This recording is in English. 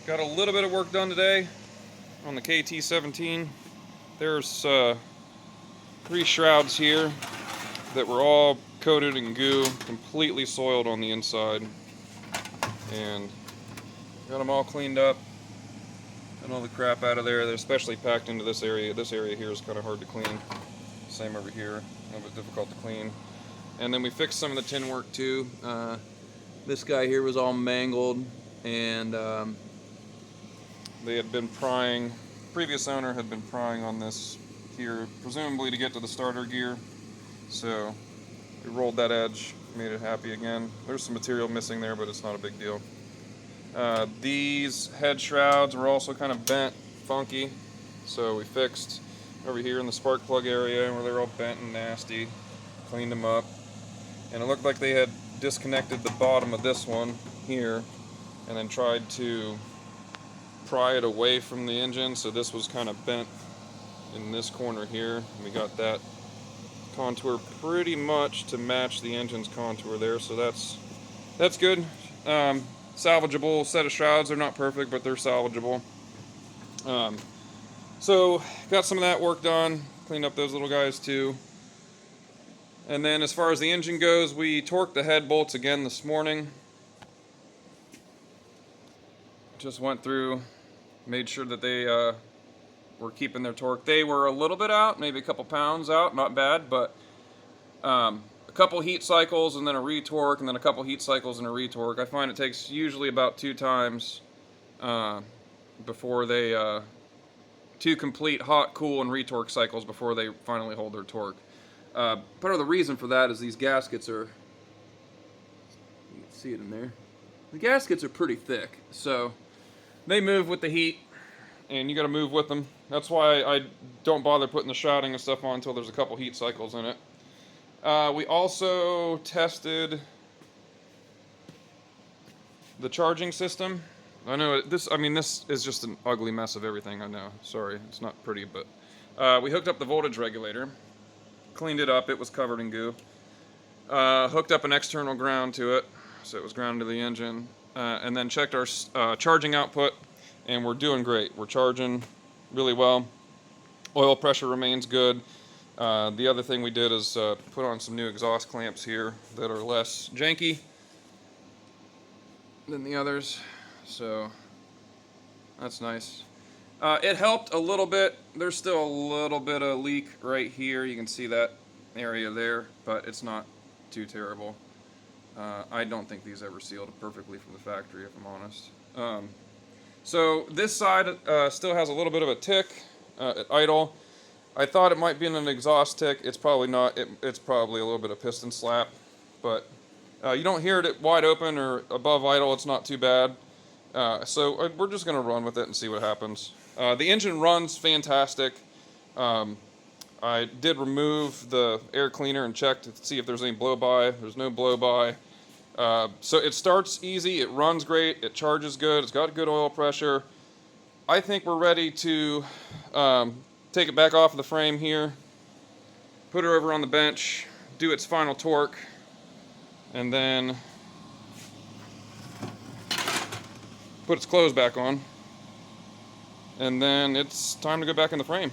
Got a little bit of work done today on the KT17. There's 3 shrouds here that were all coated in goo, completely soiled on the inside, and got them all cleaned up and all the crap out of there. They're especially packed into this area. This area here is kind of hard to clean. Same over here, a little bit difficult to clean. And then we fixed some of the tin work too. This guy here was all mangled, and they had been prying. Previous owner had been prying on this here, presumably to get to the starter gear. So we rolled that edge, made it happy again. There's some material missing there, but it's not a big deal. These head shrouds were also kind of bent, funky, so we fixed over here in the spark plug area where they're all bent and nasty, cleaned them up, and it looked like they had disconnected the bottom of this one here and then tried to pry it away from the engine, so this was kind of bent in this corner here, and we got that contour pretty much to match the engine's contour there, so that's good. Salvageable set of shrouds. They're not perfect, but they're salvageable. So got some of that work done, cleaned up those little guys too. And then as far as the engine goes, we torqued the head bolts again this morning. Just went through, made sure that they were keeping their torque. They were a little bit out, maybe a couple pounds out, not bad, but a couple heat cycles and then a retorque, and then a couple heat cycles and a retorque. I find it takes usually about 2 times before they, 2 complete hot, cool, and retorque cycles before they finally hold their torque. Part of the reason for that is these gaskets are, you can see it in there, the gaskets are pretty thick, so they move with the heat, and you got to move with them. That's why I don't bother putting the shrouding and stuff on until there's a couple heat cycles in it. We also tested the charging system. I know this is just an ugly mess of everything, I know. Sorry, it's not pretty, but we hooked up the voltage regulator, cleaned it up, it was covered in goo. Hooked up an external ground to it, so it was grounded to the engine, and then checked our charging output, and we're doing great. We're charging really well. Oil pressure remains good. The other thing we did is put on some new exhaust clamps here that are less janky than the others, so that's nice. It helped a little bit. There's still a little bit of leak right here. You can see that area there, but it's not too terrible. I don't think these ever sealed perfectly from the factory, if I'm honest. So this side still has a little bit of a tick at idle. I thought it might be in an exhaust tick. It's probably not. It's probably a little bit of piston slap, but you don't hear it wide open or above idle. It's not too bad. So we're just going to run with it and see what happens. The engine runs fantastic. I did remove the air cleaner and check to see if there's any blow-by. There's no blow-by. So it starts easy, it runs great, it charges good, it's got good oil pressure. I think we're ready to take it back off of the frame here, put her over on the bench, do its final torque, and then put its clothes back on. And then it's time to go back in the frame.